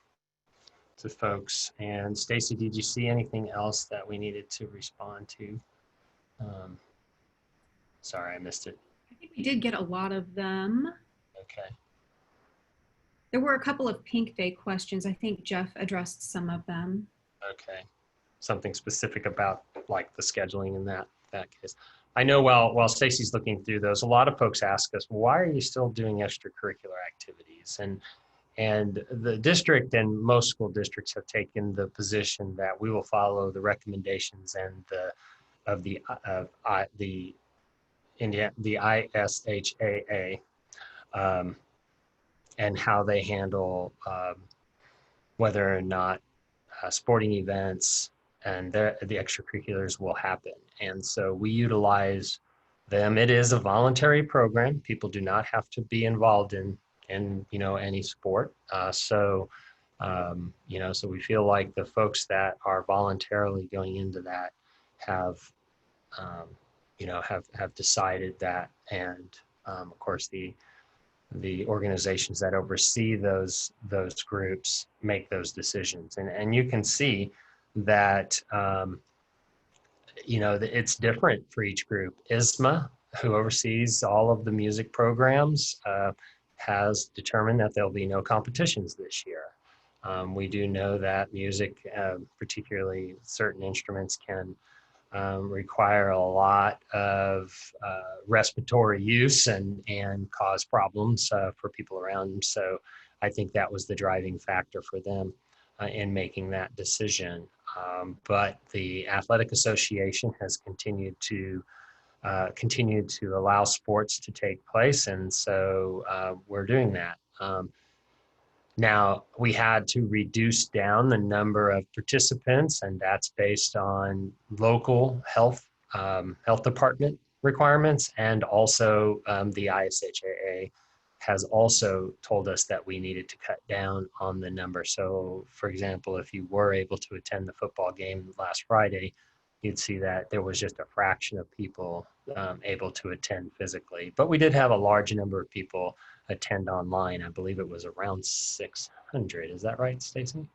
to folks. And Stacy, did you see anything else that we needed to respond to? Sorry, I missed it. I think we did get a lot of them. Okay. There were a couple of Pink Day questions. I think Jeff addressed some of them. Okay. Something specific about like the scheduling in that case. I know while Stacy's looking through those, a lot of folks ask us, why are you still doing extracurricular activities? And the district and most school districts have taken the position that we will follow the recommendations and the ISHAA and how they handle whether or not sporting events and the extracurriculars will happen. And so we utilize them. It is a voluntary program. People do not have to be involved in any sport. So we feel like the folks that are voluntarily going into that have decided that, and of course the organizations that oversee those groups make those decisions, and you can see that it's different for each group. ISMA, who oversees all of the music programs, has determined that there'll be no competitions this year. We do know that music, particularly certain instruments, can require a lot of respiratory use and cause problems for people around them. So I think that was the driving factor for them in making that decision. But the Athletic Association has continued to allow sports to take place, and so we're doing that. Now, we had to reduce down the number of participants, and that's based on local health department requirements, and also the ISHAA has also told us that we needed to cut down on the number. So, for example, if you were able to attend the football game last Friday, you'd see that there was just a fraction of people able to attend physically. But we did have a large number of people attend online. I believe it was around 600. Is that right, Stacy?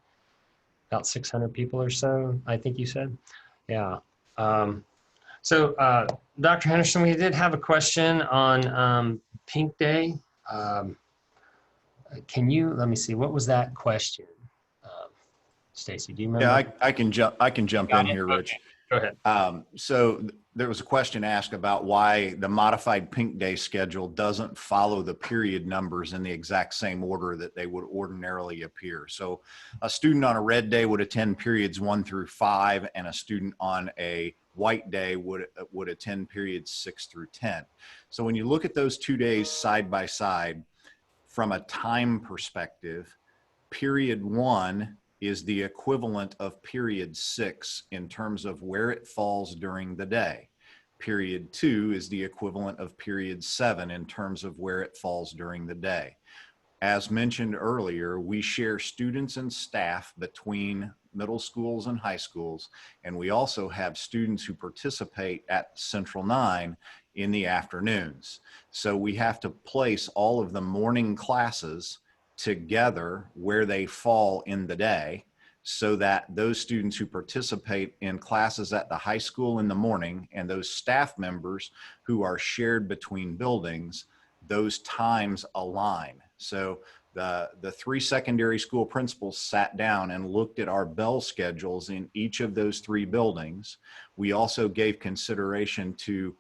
About 600 people or so, I think you said. Yeah. So, Dr. Henderson, we did have a question on Pink Day. Let me see, what was that question? Stacy, do you remember? Yeah, I can jump in here, Rich. Okay. Go ahead. So there was a question asked about why the modified Pink Day schedule doesn't follow the period numbers in the exact same order that they would ordinarily appear. So a student on a red day would attend periods 1 through 5, and a student on a white day would attend periods 6 through 10. So when you look at those 2 days side by side, from a time perspective, period 1 is the equivalent of period 6 in terms of where it falls during the day. Period 2 is the equivalent of period 7 in terms of where it falls during the day. As mentioned earlier, we share students and staff between middle schools and high schools, and we also have students who participate at Central 9 in the afternoons. So we have to place all of the morning classes together where they fall in the day, so that those students who participate in classes at the high school in the morning and those staff members who are shared between buildings, those times align. So The three secondary school principals sat down and looked at our bell schedules in each of those three buildings. We also gave consideration to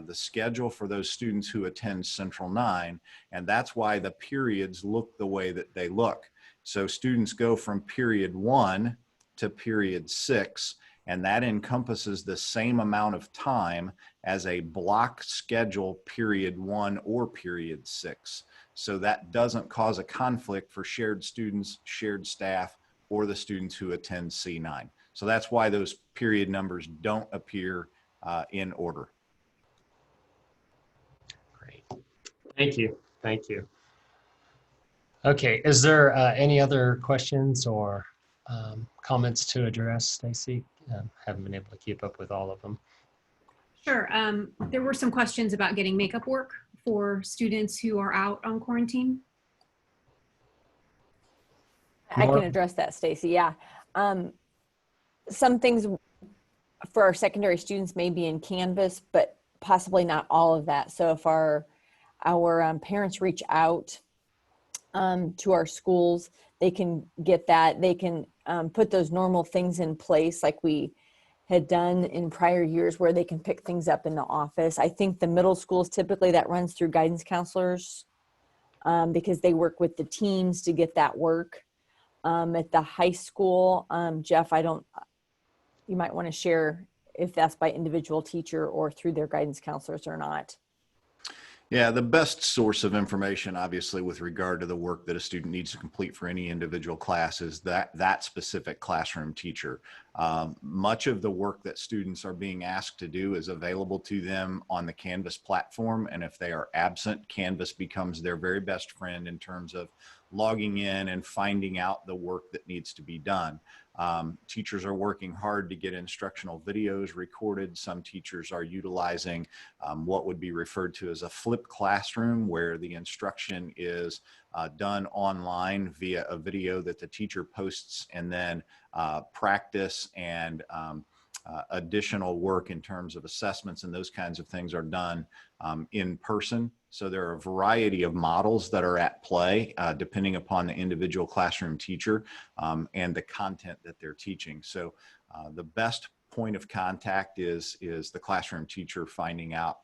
the schedule for those students who attend Central 9, and that's why the periods look the way that they look. So students go from period 1 to period 6, and that encompasses the same amount of time as a block schedule period 1 or period 6. So that doesn't cause a conflict for shared students, shared staff, or the students who attend C9. So that's why those period numbers don't appear in order. Great. Thank you. Thank you. Okay, is there any other questions or comments to address, Stacy? Haven't been able to keep up with all of them. Sure. There were some questions about getting makeup work for students who are out on quarantine. I can address that, Stacy. Yeah. Some things for our secondary students may be in Canvas, but possibly not all of that. So if our parents reach out to our schools, they can get that. They can put those normal things in place like we had done in prior years where they can pick things up in the office. I think the middle schools, typically that runs through guidance counselors because they work with the teams to get that work. At the high school, Jeff, you might want to share if that's by individual teacher or through their guidance counselors or not. Yeah, the best source of information, obviously, with regard to the work that a student needs to complete for any individual class is that specific classroom teacher. Much of the work that students are being asked to do is available to them on the Canvas platform, and if they are absent, Canvas becomes their very best friend in terms of logging in and finding out the work that needs to be done. Teachers are working hard to get instructional videos recorded. Some teachers are utilizing what would be referred to as a flipped classroom, where the instruction is done online via a video that the teacher posts, and then practice and additional work in terms of assessments and those kinds of things are done in person. So there are a variety of models that are at play depending upon the individual classroom teacher and the content that they're teaching. So the best point of contact is the classroom teacher finding out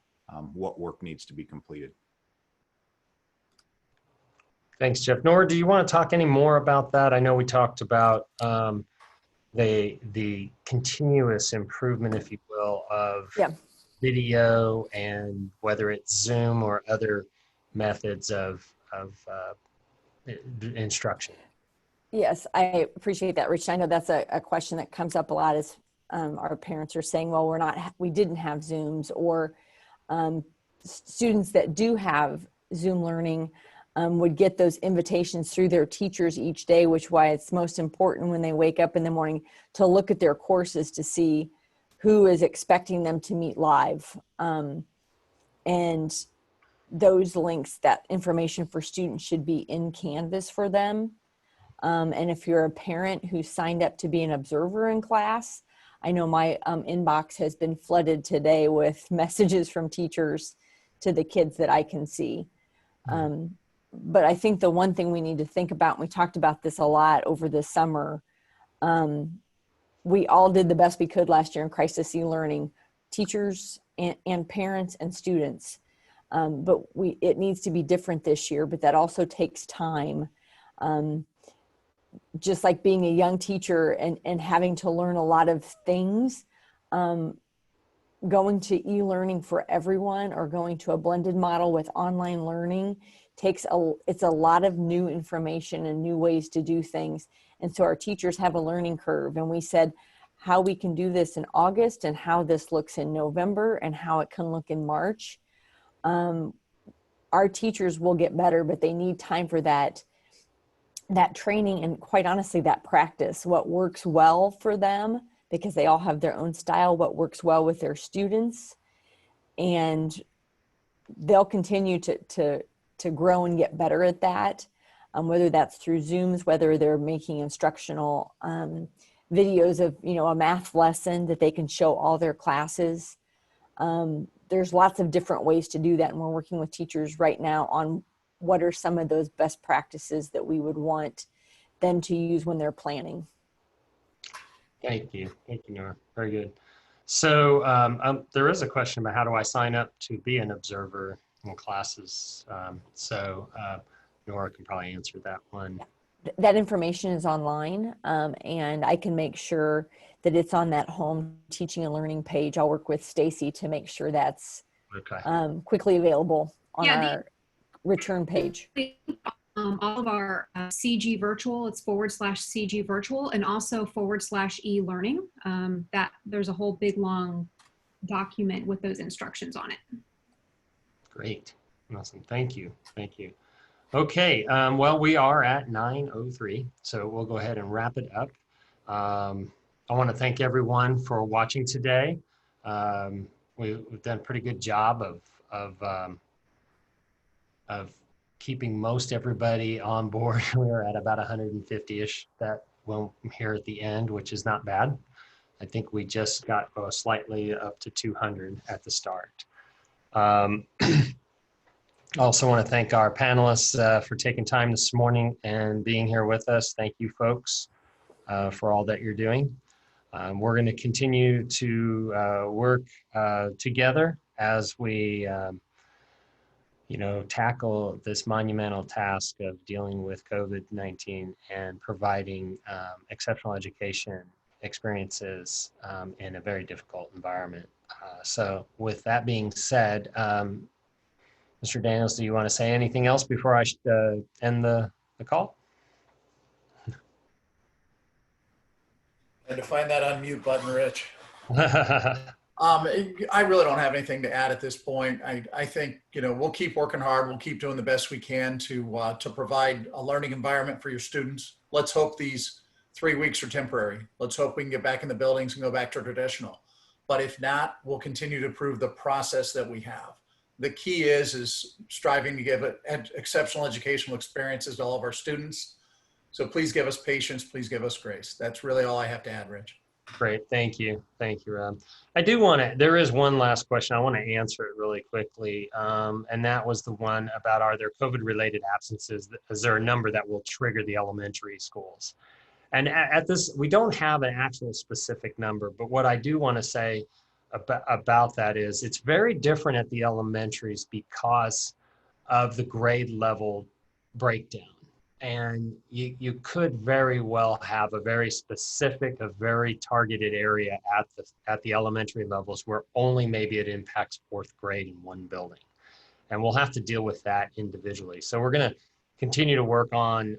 what work needs to be completed. Thanks, Jeff. Nora, do you want to talk any more about that? I know we talked about the continuous improvement, if you will, of video, and whether it's Zoom or other methods of instruction. Yes, I appreciate that, Rich. I know that's a question that comes up a lot is our parents are saying, well, we didn't have Zooms, or students that do have Zoom learning would get those invitations through their teachers each day, which is why it's most important when they wake up in the morning to look at their courses to see who is expecting them to meet live. And those links, that information for students should be in Canvas for them. And if you're a parent who signed up to be an observer in class, I know my inbox has been flooded today with messages from teachers to the kids that I can see. But I think the one thing we need to think about, and we talked about this a lot over the summer, we all did the best we could last year in crisis e-learning, teachers and parents and students. But it needs to be different this year, but that also takes time. Just like being a young teacher and having to learn a lot of things, going to e-learning for everyone or going to a blended model with online learning it's a lot of new information and new ways to do things. And so our teachers have a learning curve, and we said how we can do this in August and how this looks in November and how it can look in March. Our teachers will get better, but they need time for that training and, quite honestly, that practice, what works well for them, because they all have their own style, what works well with their students. And they'll continue to grow and get better at that, whether that's through Zooms, whether they're making instructional videos of, a math lesson that they can show all their classes. There's lots of different ways to do that, and we're working with teachers right now on what are some of those best practices that we would want them to use when they're planning. Thank you, Nora. Very good. So there is a question about how do I sign up to be an observer in classes. Nora can probably answer that one. That information is online, and I can make sure that it's on that home teaching and learning page. I'll work with Stacy to make sure that's quickly available on our return page. All of our CG virtual, it's /CG virtual, and also /e-learning. That there's a whole big long document with those instructions on it. Great, awesome, thank you. Okay, well, we are at 9:03, so we'll go ahead and wrap it up. I want to thank everyone for watching today. We've done a pretty good job of keeping most everybody on board. We're at about 150-ish that will here at the end, which is not bad. I think we just got slightly up to 200 at the start. I also want to thank our panelists for taking time this morning and being here with us. Thank you, folks, for all that you're doing. We're going to continue to work together as we tackle this monumental task of dealing with COVID-19 and providing exceptional education experiences in a very difficult environment. So with that being said, Mr. Daniels, do you want to say anything else before I end the call? And to find that unmute button, Rich. I really don't have anything to add at this point. I think, we'll keep working hard. We'll keep doing the best we can to provide a learning environment for your students. Let's hope these 3 weeks are temporary. Let's hope we can get back in the buildings and go back to traditional. But if not, we'll continue to improve the process that we have. The key is striving to give exceptional educational experiences to all of our students. So please give us patience. Please give us grace. That's really all I have to add, Rich. Great. Thank you, Rob. There is one last question. I want to answer it really quickly. And that was the one about, are there COVID-related absences? Is there a number that will trigger the elementary schools? And at this, we don't have an actual specific number, but what I do want to say about that is it's very different at the elementaries because of the grade level breakdown. And you could very well have a very specific, a very targeted area at the elementary levels where only maybe it impacts fourth grade in one building. And we'll have to deal with that individually. So we're going to continue to work on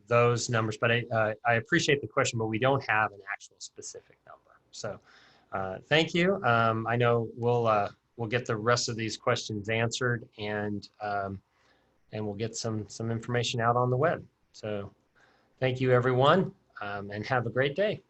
those numbers, but I appreciate the question, but we don't have an actual specific number. So thank you. I know we'll get the rest of these questions answered, and we'll get some information out on the web. So thank you, everyone, and have a great day.